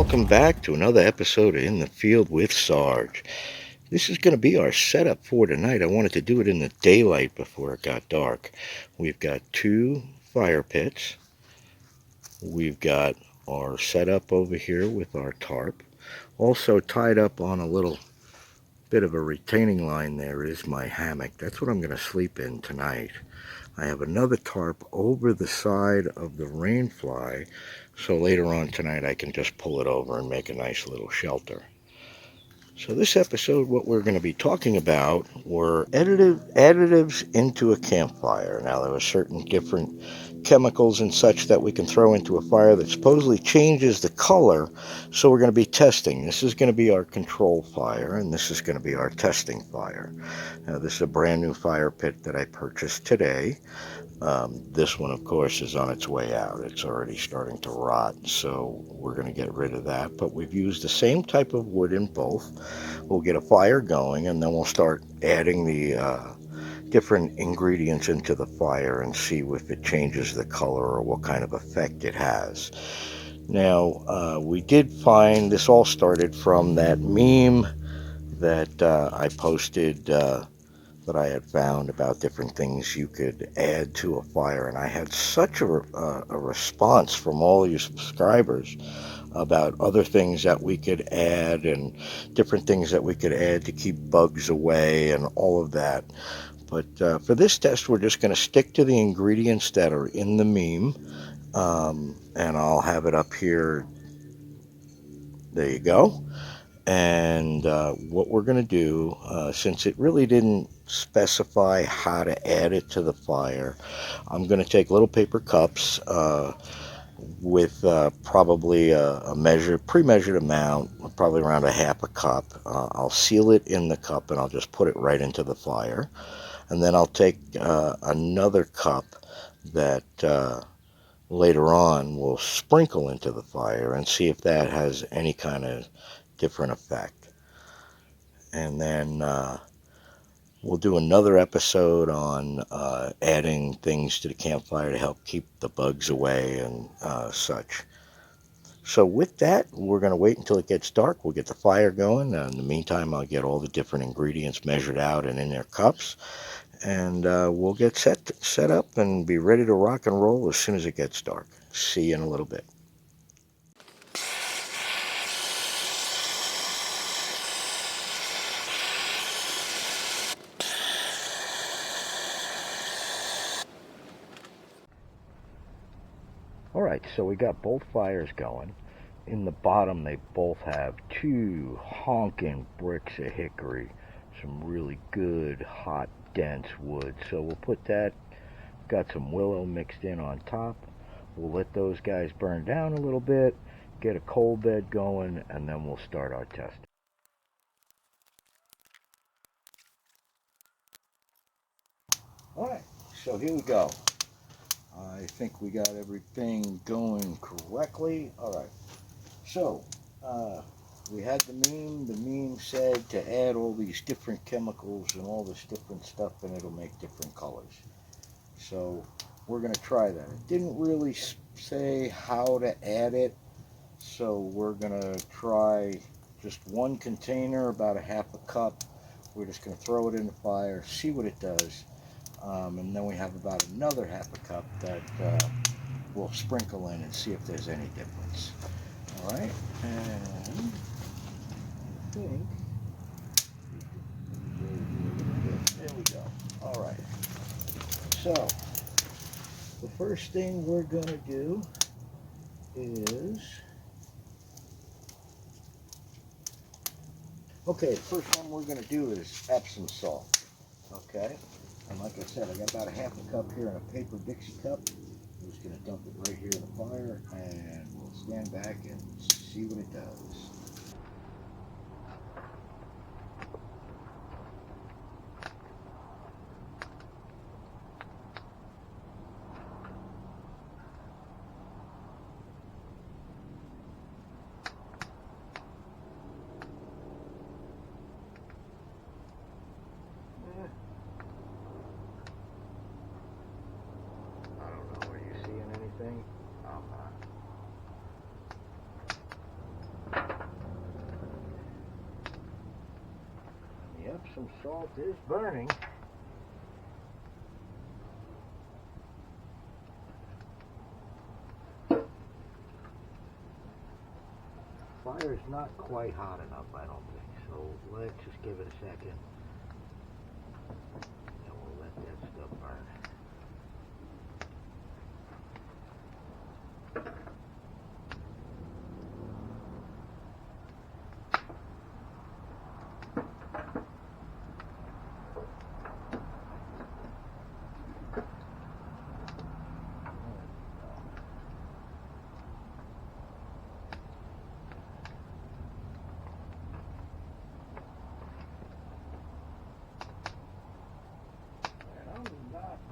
welcome back to another episode of In the Field with Sarge. This is going to be our setup for tonight. I wanted to do it in the daylight before it got dark. We've got two fire pits. We've got our setup over here with our tarp. Also tied up on a little bit of a retaining line there is my hammock. That's what I'm going to sleep in tonight. I have another tarp over the side of the rain fly, so later on tonight I can just pull it over and make a nice little shelter. So this episode, what we're going to be talking about were additives into a campfire. Now, there are certain different chemicals and such that we can throw into a fire that supposedly changes the color, so we're going to be testing. This is going to be our control fire, and this is going to be our testing fire. Now, this is a brand new fire pit that I purchased today. This one, of course, is on its way out. It's already starting to rot, so we're going to get rid of that. But we've used the same type of wood in both. We'll get a fire going, and then we'll start adding the different ingredients into the fire and see if it changes the color or what kind of effect it has. Now, we did find this all started from that meme that I posted that I had found about different things you could add to a fire, and I had such a response from all you subscribers about other things that we could add and different things that we could add to keep bugs away and all of that. But for this test, we're just going to stick to the ingredients that are in the meme, and I'll have it up here. There you go. And what we're going to do, since it really didn't specify how to add it to the fire, I'm going to take little paper cups with probably a pre-measured amount, probably around a half a cup. I'll seal it in the cup and I'll just put it right into the fire. And then I'll take another cup that later on we'll sprinkle into the fire and see if that has any kind of different effect. And then we'll do another episode on adding things to the campfire to help keep the bugs away and such. So with that, we're going to wait until it gets dark. We'll get the fire going. In the meantime, I'll get all the different ingredients measured out and in their cups. And we'll get set up and be ready to rock and roll as soon as it gets dark. See you in a little bit. Alright, so we got both fires going. In the bottom, they both have two honking bricks of hickory. Some really good, hot, dense wood. So we'll put that, got some willow mixed in on top. We'll let those guys burn down a little bit, get a coal bed going, and then we'll start our test. Alright, so here we go. I think we got everything going correctly. Alright, so we had the meme. The meme said to add all these different chemicals and all this different stuff, and it'll make different colors. So we're going to try that. It didn't really say how to add it, so we're going to try just one container, about a half a cup. We're just going to throw it in the fire, see what it does. And then we have about another half a cup that we'll sprinkle in and see if there's any difference. All right, and I think there we go. All right, so the first thing we're going to do is, okay, the first one we're going to do is epsom salt. Okay. And like I said, I got about a half a cup here in a paper Dixie cup. I'm just going to dump it right here in the fire, and we'll stand back and see what it does. I'm not. epsom salt is burning. Fire's not quite hot enough, I don't think. So let's just give it a second. And we'll let that stuff burn.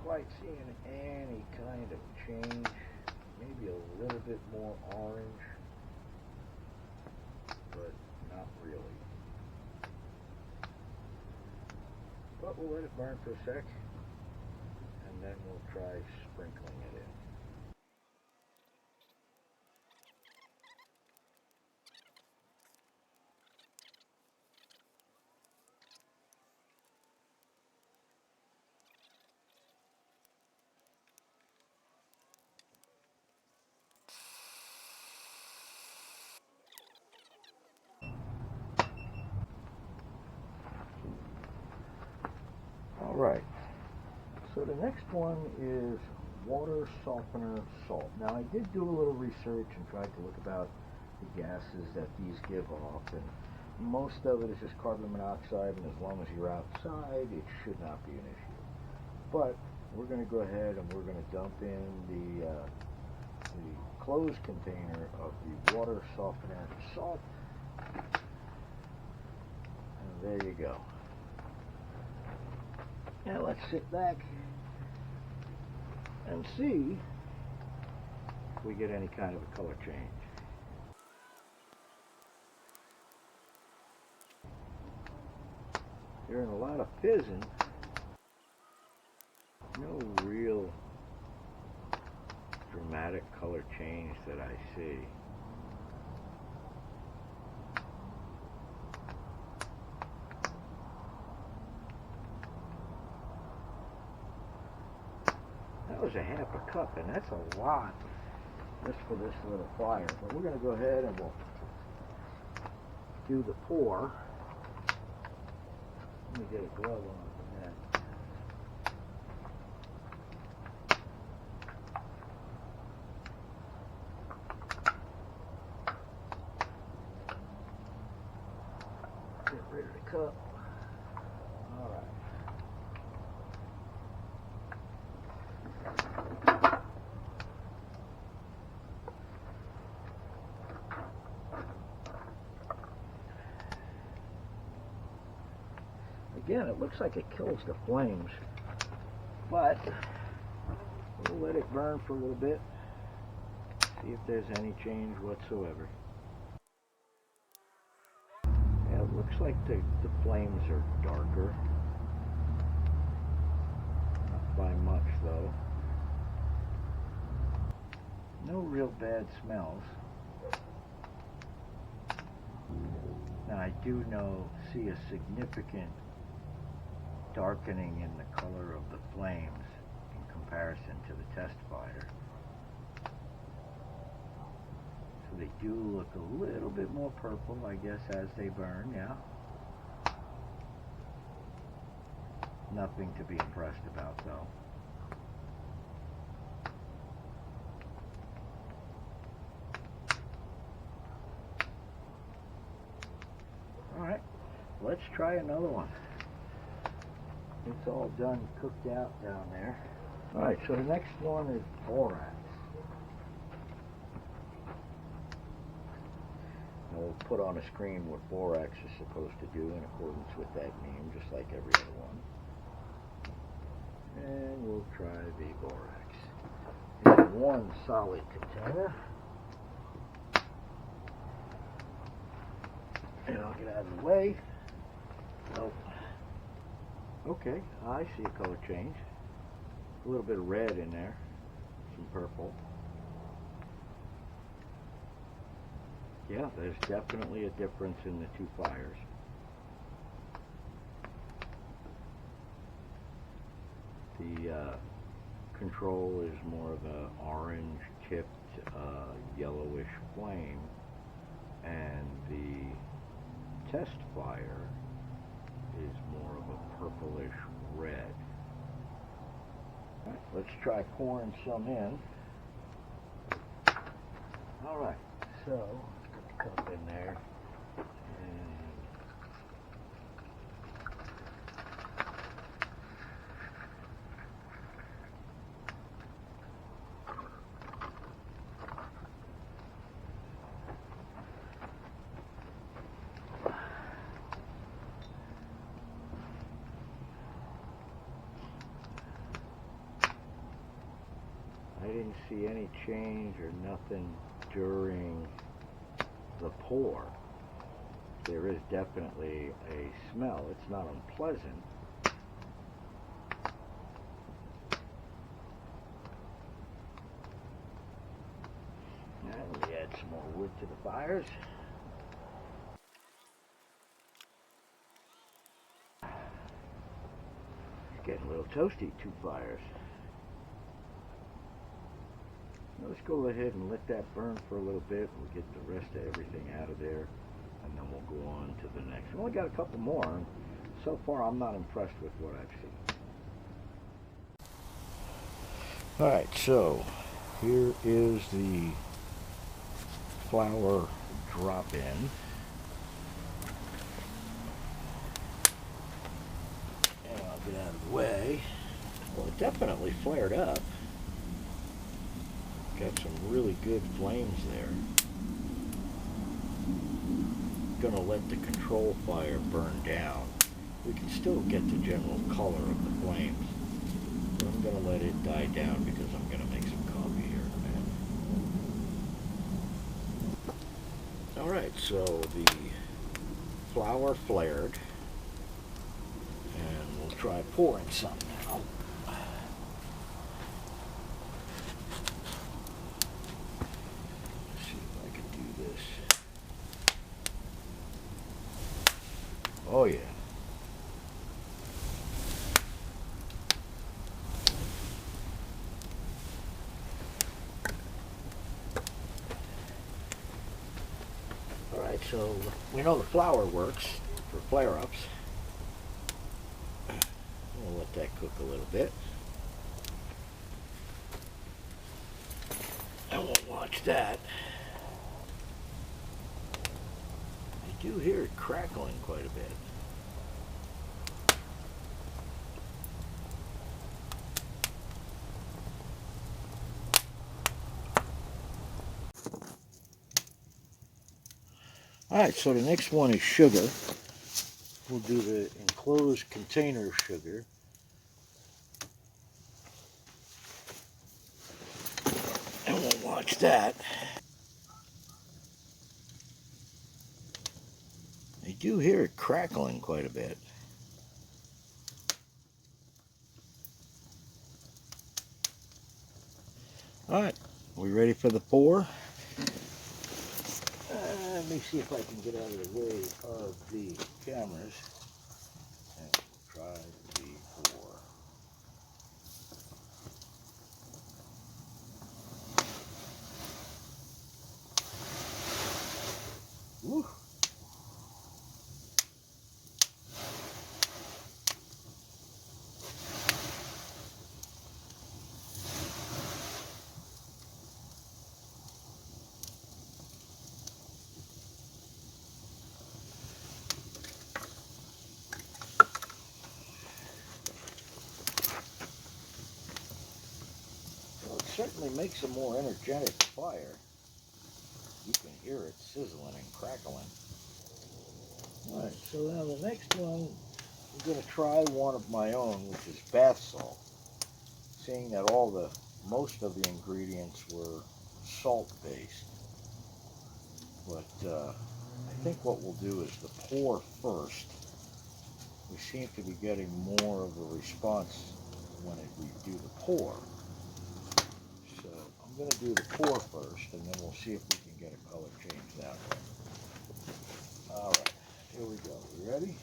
Quite seeing any kind of change, maybe a little bit more orange, but not really. But we'll let it burn for a sec, and then we'll try sprinkling it in. Alright, so the next one is water softener salt. Now I did do a little research and tried to look about the gases that these give off, and most of it is just carbon monoxide, and as long as you're outside it should not be an issue. But we're going to go ahead and we're going to dump in the closed container of the water softener salt, and there you go. Now let's sit back and see if we get any kind of a color change. Hearing a lot of fizzing. No real dramatic color change that I see. That was a half a cup, and that's a lot just for this little fire. But we're going to go ahead and we'll do the pour. Let me get a glove on for that. Get rid of the cup. All right. Again, it looks like it kills the flames, but we'll let it burn for a little bit, see if there's any change whatsoever. Yeah, it looks like the flames are darker. Not by much, though. No real bad smells. Now, I do see a significant darkening in the color of the flames in comparison to the test fire. So they do look a little bit more purple, I guess, as they burn, yeah. Nothing to be impressed about, though. Alright, let's try another one. It's all done, cooked out down there. Alright, so the next one is Borax. And we'll put on a screen what Borax is supposed to do in accordance with that name, just like every other one. And we'll try the Borax in one solid container. And I'll get out of the way. Oh. Okay, I see a color change. A little bit of red in there, some purple. Yeah, there's definitely a difference in the two fires. The control is more of an orange tipped yellowish flame, and the test fire is more of a purplish red. All right, let's try pouring some in. All right, so put the cup in there. I didn't see any change or nothing during the pour. There is definitely a smell. It's not unpleasant. Now let me add some more wood to the fires. It's getting a little toasty, 2 fires. Let's go ahead and let that burn for a little bit. We'll get the rest of everything out of there, and then we'll go on to the next. We only got a couple more, and so far I'm not impressed with what I've seen. Alright, so here is the flour drop-in. And I'll get out of the way. Well, it definitely flared up. Got some really good flames there. Gonna let the control fire burn down. We can still get the general color of the flames. But I'm gonna let it die down because I'm gonna make some coffee here in a minute. Alright, so the flour flared. And we'll try pouring some now. Oh yeah. Alright, so we know the flour works for flare-ups. We'll let that cook a little bit. And we'll watch that. I do hear it crackling quite a bit. Alright, so the next one is sugar. We'll do the enclosed container sugar. And we'll watch that. I do hear it crackling quite a bit. Alright, we ready for the pour? Let me see if I can get out of the way of the cameras. And we'll try the pour. Woo! Certainly makes a more energetic fire. You can hear it sizzling and crackling. Alright, so now the next one, I'm going to try one of my own, which is bath salt. Seeing that most of the ingredients were salt based. But I think what we'll do is the pour first. We seem to be getting more of a response when we do the pour. So I'm going to do the pour first, and then we'll see if we can get a color change that way. Alright, here we go. You ready?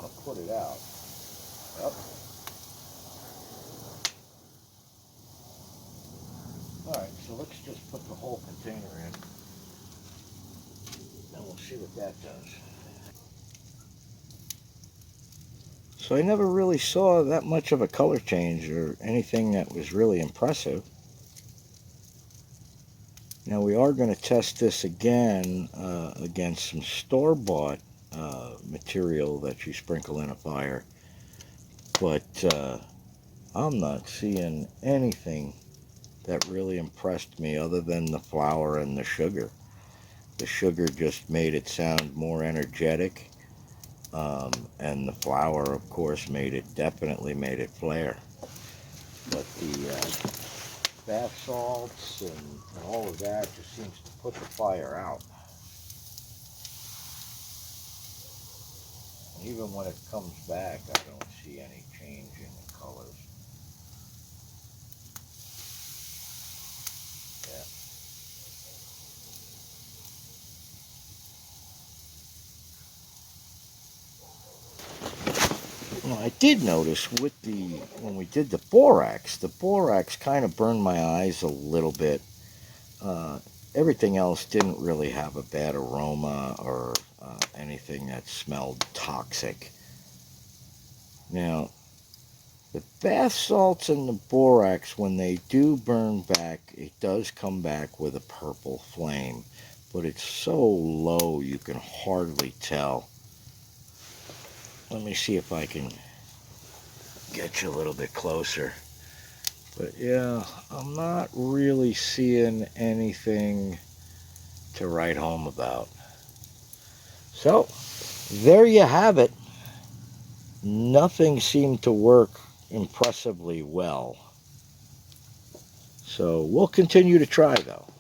want to put it out. Yep. Alright, so let's just put the whole container in, and we'll see what that does. So I never really saw that much of a color change or anything that was really impressive. Now we are going to test this again against some store-bought material that you sprinkle in a fire. But I'm not seeing anything that really impressed me other than the flour and the sugar. The sugar just made it sound more energetic. And the flour, of course, definitely made it flare. But the bath salts and all of that just seems to put the fire out. And even when it comes back, I don't see any change in the colors. Yeah. Well, I did notice when we did the borax kind of burned my eyes a little bit. Everything else didn't really have a bad aroma or anything that smelled toxic. Now, the bath salts and the borax, when they do burn back, it does come back with a purple flame, but it's so low you can hardly tell. Let me see if I can get you a little bit closer. But yeah, I'm not really seeing anything to write home about. So, there you have it. Nothing seemed to work impressively well. So we'll continue to try though.